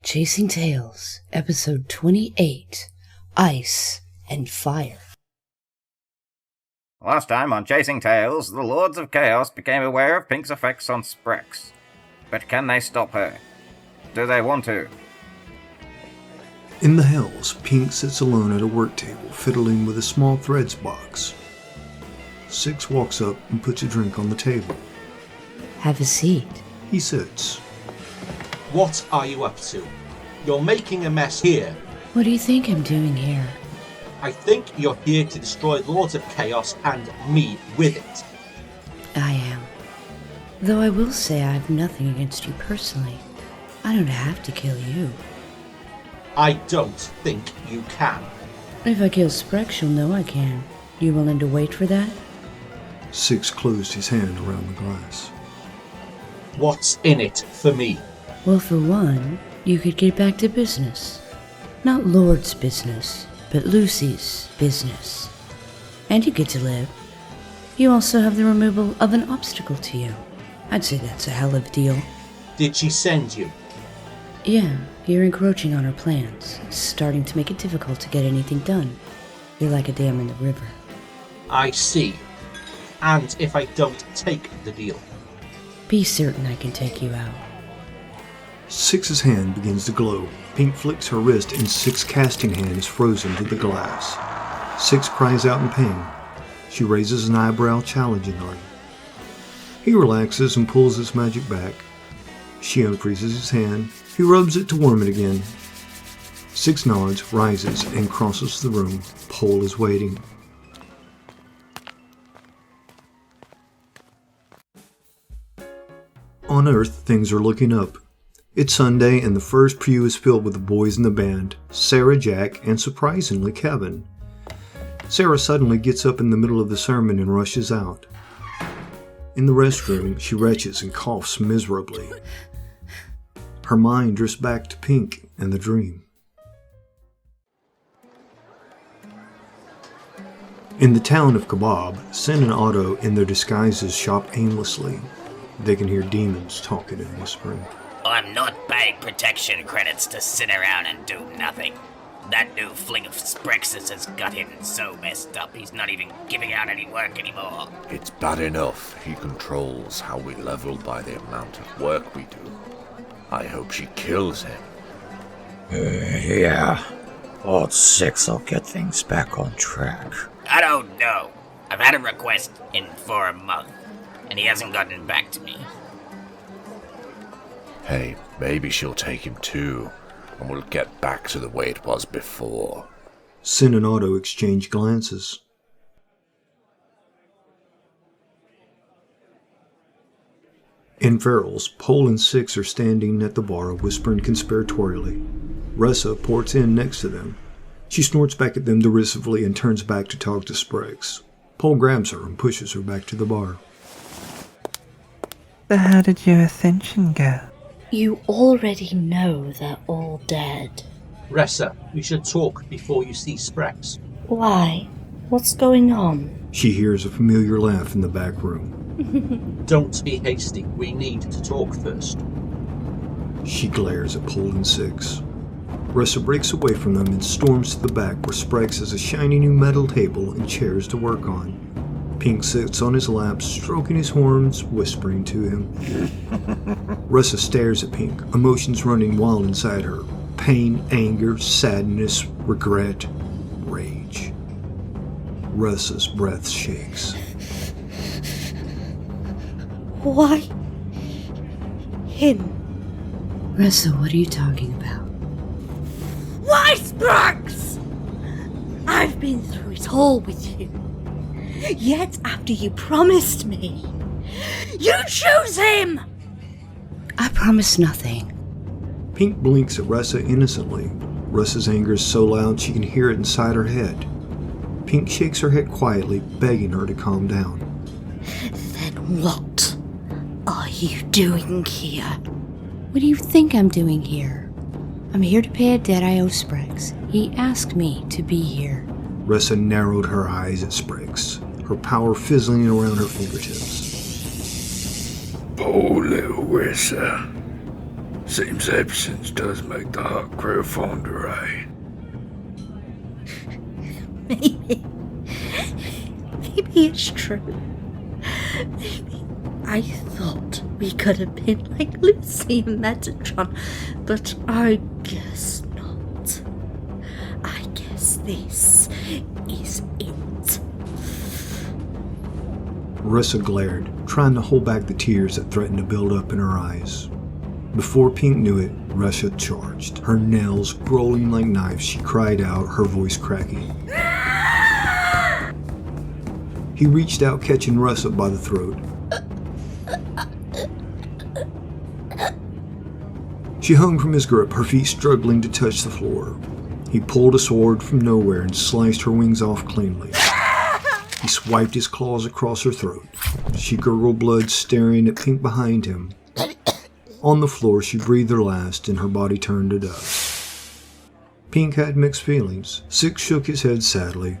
Chasing Tales, Episode 28, Ice and Fire. Last time on Chasing Tales, the Lords of Chaos became aware of Pink's effects on Sprex. But can they stop her? Do they want to? In the Hells, Pink sits alone at a work table, fiddling with a small threads box. Six walks up and puts a drink on the table. Have a seat. He sits. What are you up to? You're making a mess here. What do you think I'm doing here? I think you're here to destroy the Lords of Chaos and me with it. I am. Though I will say I have nothing against you personally. I don't have to kill you. I don't think you can. If I kill Sprex, you'll know I can. You willing to wait for that? Six closed his hand around the glass. What's in it for me? Well, for one, you could get back to business. Not Lord's business, but Lucy's business. And you get to live. You also have the removal of an obstacle to you. I'd say that's a hell of a deal. Did she send you? Yeah, you're encroaching on her plans. It's starting to make it difficult to get anything done. You're like a dam in the river. I see. And if I don't take the deal? Be certain I can take you out. Six's hand begins to glow. Pink flicks her wrist and Six's casting hand is frozen to the glass. Six cries out in pain. She raises an eyebrow challenging on him. He relaxes and pulls his magic back. She unfreezes his hand. He rubs it to warm it again. Six nods, rises, and crosses the room. Pole is waiting. On Earth, things are looking up. It's Sunday, and the first pew is filled with the boys in the band, Sarah, Jack, and surprisingly, Kevin. Sarah suddenly gets up in the middle of the sermon and rushes out. In the restroom, she retches and coughs miserably. Her mind drifts back to Pink and the dream. In the town of Kebab, Sin and Otto in their disguises shop aimlessly. They can hear demons talking and whispering. I'm not paying protection credits to sit around and do nothing. That new fling of Sprex's has got him so messed up he's not even giving out any work anymore. It's bad enough he controls how we level by the amount of work we do. I hope she kills him. Yeah. Lord Six will get things back on track. I don't know. I've had a request in for a month, and he hasn't gotten back to me. Hey, maybe she'll take him too, and we'll get back to the way it was before. Sin and Otto exchange glances. In Ferrell's, Pole and Six are standing at the bar whispering conspiratorially. Ressa ports in next to them. She snorts back at them derisively and turns back to talk to Sprex. Pole grabs her and pushes her back to the bar. So how did your ascension go? You already know they're all dead. Ressa, we should talk before you see Sprex. Why? What's going on? She hears a familiar laugh in the back room. Don't be hasty. We need to talk first. She glares at Pole and Six. Ressa breaks away from them and storms to the back where Sprex has a shiny new metal table and chairs to work on. Pink sits on his lap, stroking his horns, whispering to him. Ressa stares at Pink, emotions running wild inside her. Pain, anger, sadness, regret, rage. Ressa's breath shakes. Why? Him? Ressa, what are you talking about? Why, Sprex? I've been through it all with you. Yet after you promised me, you choose him! I promise nothing. Pink blinks at Ressa innocently. Ressa's anger is so loud she can hear it inside her head. Pink shakes her head quietly, begging her to calm down. Then what are you doing here? What do you think I'm doing here? I'm here to pay a debt I owe Sprex. He asked me to be here. Ressa narrowed her eyes at Sprex, her power fizzling around her fingertips. Pole, Ressa. Seems absence does make the heart grow fonder, eh? Maybe it's true. Maybe I thought we could have been like Lucy and Metatron, but I guess not. I guess this is it. Ressa glared, trying to hold back the tears that threatened to build up in her eyes. Before Pink knew it, Ressa charged. Her nails rolling like knives, she cried out, her voice cracking. He reached out, catching Ressa by the throat. She hung from his grip, her feet struggling to touch the floor. He pulled a sword from nowhere and sliced her wings off cleanly. He swiped his claws across her throat. She gurgled blood, staring at Pink behind him. On the floor, she breathed her last, and her body turned to dust. Pink had mixed feelings. Six shook his head sadly.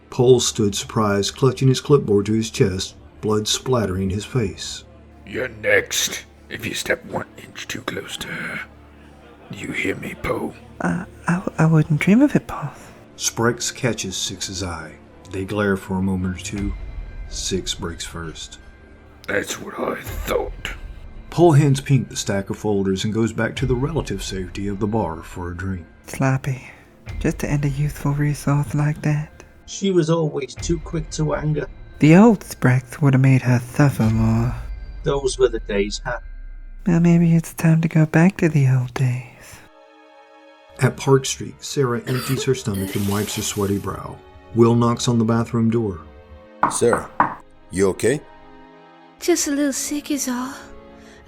Pole stood surprised, clutching his clipboard to his chest, blood splattering his face. You're next, if you step 1 inch too close to her. Do you hear me, Poe? I wouldn't dream of it, Path. Sprex catches Six's eye. They glare for a moment or two. Six breaks first. That's what I thought. Pole hands Pink the stack of folders and goes back to the relative safety of the bar for a drink. Sloppy. Just to end a youthful resource like that. She was always too quick to anger. The old Sprex would have made her suffer more. Those were the days, huh? Well, maybe it's time to go back to the old days. At Park Street, Sarah empties her stomach and wipes her sweaty brow. Will knocks on the bathroom door. Sarah, you okay? Just a little sick is all.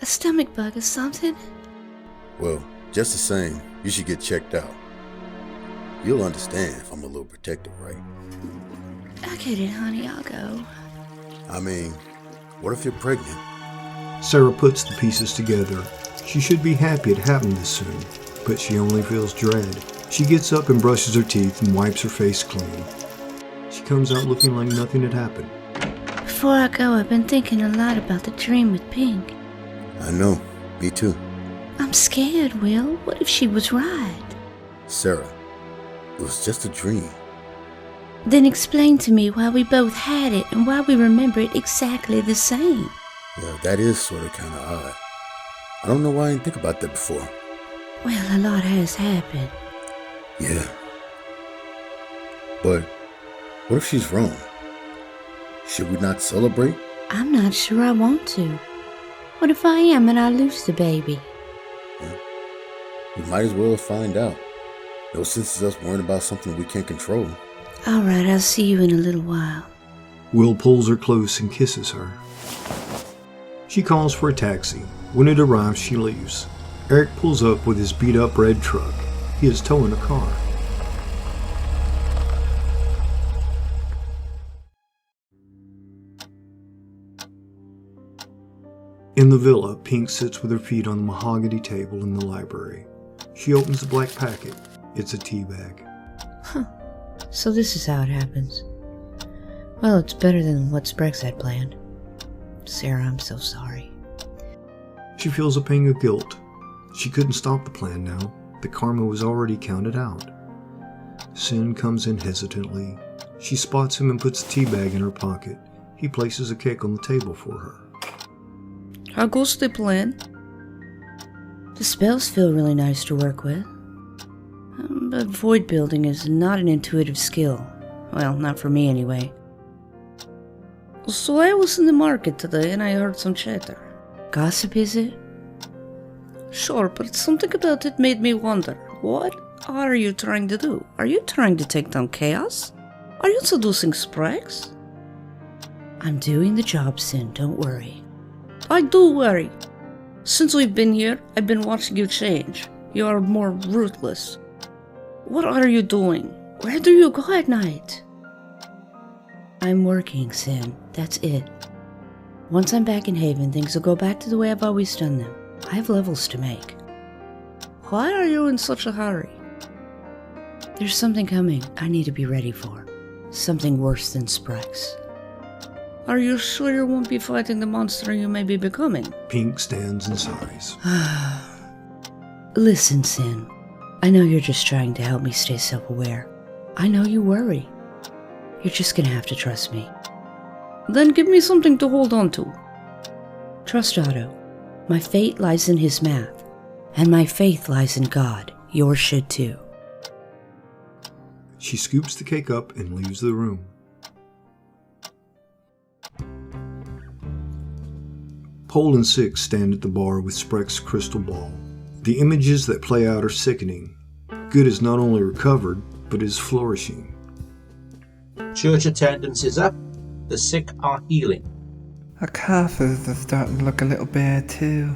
A stomach bug or something. Well, just the same, you should get checked out. You'll understand if I'm a little protective, right? I get it, honey. I'll go. I mean, what if you're pregnant? Sarah puts the pieces together. She should be happy it happened this soon, but she only feels dread. She gets up and brushes her teeth and wipes her face clean. She comes out looking like nothing had happened. Before I go, I've been thinking a lot about the dream with Pink. I know, me too. I'm scared, Will. What if she was right? Sarah, it was just a dream. Then explain to me why we both had it and why we remember it exactly the same. Yeah, that is sort of kind of odd. I don't know why I didn't think about that before. Well, a lot has happened. Yeah. But what if she's wrong? Should we not celebrate? I'm not sure I want to. What if I am and I lose the baby? We might as well find out. No sense in us worrying about something we can't control. All right, I'll see you in a little while. Will pulls her close and kisses her. She calls for a taxi. When it arrives, she leaves. Eric pulls up with his beat-up red truck. He is towing a car. In the villa, Pink sits with her feet on the mahogany table in the library. She opens the black packet. It's a tea bag. Huh. So this is how it happens. Well, it's better than what Sprex had planned. Sarah, I'm so sorry. She feels a pang of guilt. She couldn't stop the plan now. The karma was already counted out. Sin comes in hesitantly. She spots him and puts the tea bag in her pocket. He places a cake on the table for her. How goes the plan? The spells feel really nice to work with. But void building is not an intuitive skill. Well, not for me anyway. So I was in the market today and I heard some chatter. Gossip, is it? Sure, but something about it made me wonder. What are you trying to do? Are you trying to take down Chaos? Are you seducing Sprex? I'm doing the job, Sin, don't worry. I do worry. Since we've been here, I've been watching you change. You are more ruthless. What are you doing? Where do you go at night? I'm working, Sin. That's it. Once I'm back in Haven, things will go back to the way I've always done them. I have levels to make. Why are you in such a hurry? There's something coming I need to be ready for. Something worse than Sprex. Are you sure you won't be fighting the monster you may be becoming? Pink stands and sighs. Listen, Sin. I know you're just trying to help me stay self-aware. I know you worry. You're just gonna have to trust me. Then give me something to hold on to. Trust Otto. My fate lies in his math, and my faith lies in God. Yours should too. She scoops the cake up and leaves the room. Pole and Six stand at the bar with Spreck's crystal ball. The images that play out are sickening. Good is not only recovered, but is flourishing. Church attendance is up. The sick are healing. Our coffers are starting to look a little bare too.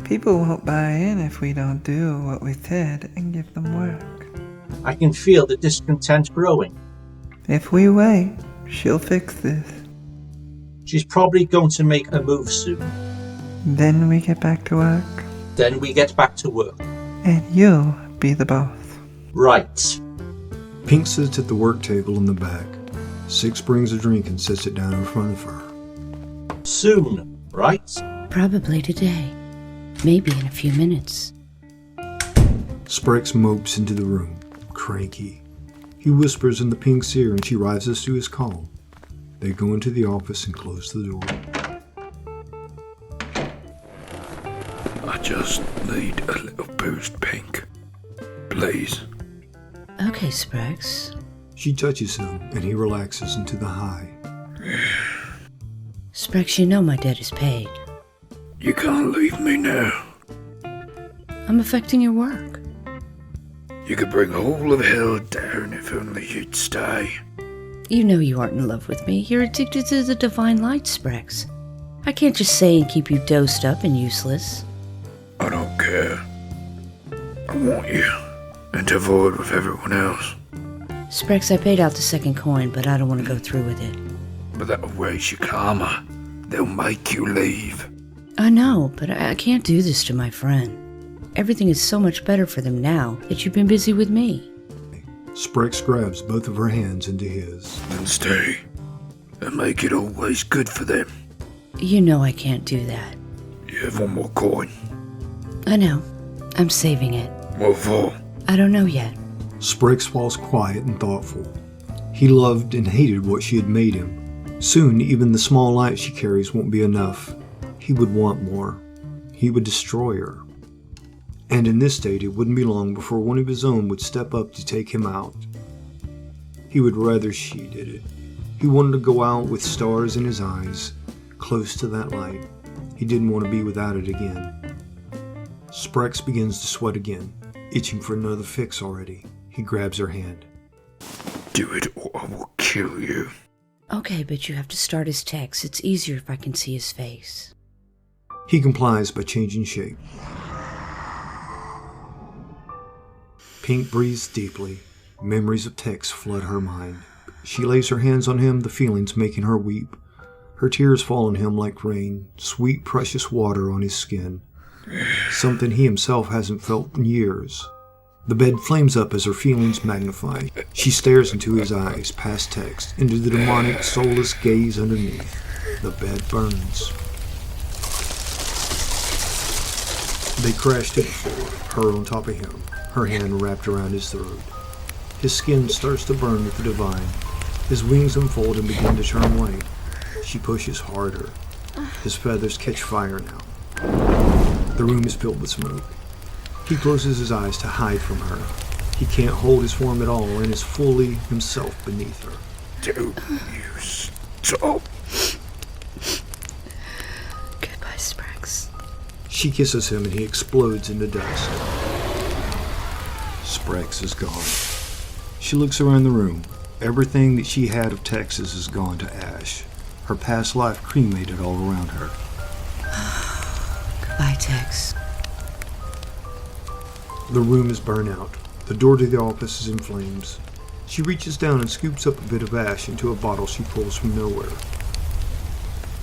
People won't buy in if we don't do what we said and give them work. I can feel the discontent growing. If we wait, she'll fix this. She's probably going to make a move soon. Then we get back to work. Then we get back to work. And you'll be the boss. Right. Pink sits at the work table in the back. Six brings a drink and sets it down in front of her. Soon, right? Probably today. Maybe in a few minutes. Sprex mopes into the room, cranky. He whispers in the Pink's ear and she rises to his call. They go into the office and close the door. I just need a little boost, Pink. Please. Okay, Sprex. She touches him and he relaxes into the high. Sprex, you know my debt is paid. You can't leave me now. I'm affecting your work. You could bring all of hell down if only you'd stay. You know you aren't in love with me. You're addicted to the divine light, Sprex. I can't just say and keep you dosed up and useless. I don't care. I want you, and to avoid with everyone else. Sprex, I paid out the second coin, but I don't want to go through with it. But that'll raise your karma. They'll make you leave. I know, but I can't do this to my friend. Everything is so much better for them now that you've been busy with me. Sprex grabs both of her hands into his. Then stay, and make it always good for them. You know I can't do that. You have one more coin. I know. I'm saving it. What for? I don't know yet. Sprex falls quiet and thoughtful. He loved and hated what she had made him. Soon, even the small light she carries won't be enough. He would want more. He would destroy her. And in this state, it wouldn't be long before one of his own would step up to take him out. He would rather she did it. He wanted to go out with stars in his eyes, close to that light. He didn't want to be without it again. Sprex begins to sweat again, itching for another fix already. He grabs her hand. Do it or I will kill you. Okay, but you have to start his text. It's easier if I can see his face. He complies by changing shape. Pink breathes deeply. Memories of Tex flood her mind. She lays her hands on him, the feelings making her weep. Her tears fall on him like rain, sweet, precious water on his skin. Something he himself hasn't felt in years. The bed flames up as her feelings magnify. She stares into his eyes, past Tex, into the demonic, soulless gaze underneath. The bed burns. They crash to the floor, her on top of him, her hand wrapped around his throat. His skin starts to burn with the divine. His wings unfold and begin to turn white. She pushes harder. His feathers catch fire now. The room is filled with smoke. He closes his eyes to hide from her. He can't hold his form at all and is fully himself beneath her. Don't you stop. Goodbye, Sprex. She kisses him and he explodes into dust. Sprex is gone. She looks around the room. Everything that she had of Texas is gone to ash. Her past life cremated all around her. Goodbye, Tex. The room is burnt out. The door to the office is in flames. She reaches down and scoops up a bit of ash into a bottle she pulls from nowhere.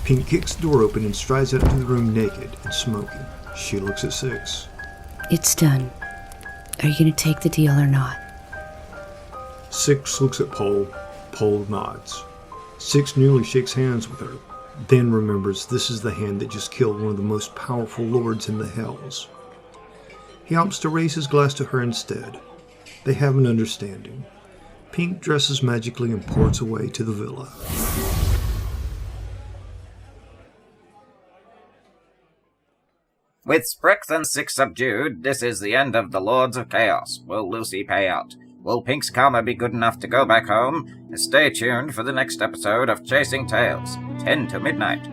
Pink kicks the door open and strides out into the room naked and smoking. She looks at Six. It's done. Are you going to take the deal or not? Six looks at Pole. Pole nods. Six nearly shakes hands with her, then remembers this is the hand that just killed one of the most powerful lords in the Hells. He opts to raise his glass to her instead. They have an understanding. Pink dresses magically and ports away to the villa. With Sprex and Six subdued, this is the end of the Lords of Chaos. Will Lucy pay out? Will Pink's karma be good enough to go back home? Stay tuned for the next episode of Chasing Tales, 10 to midnight.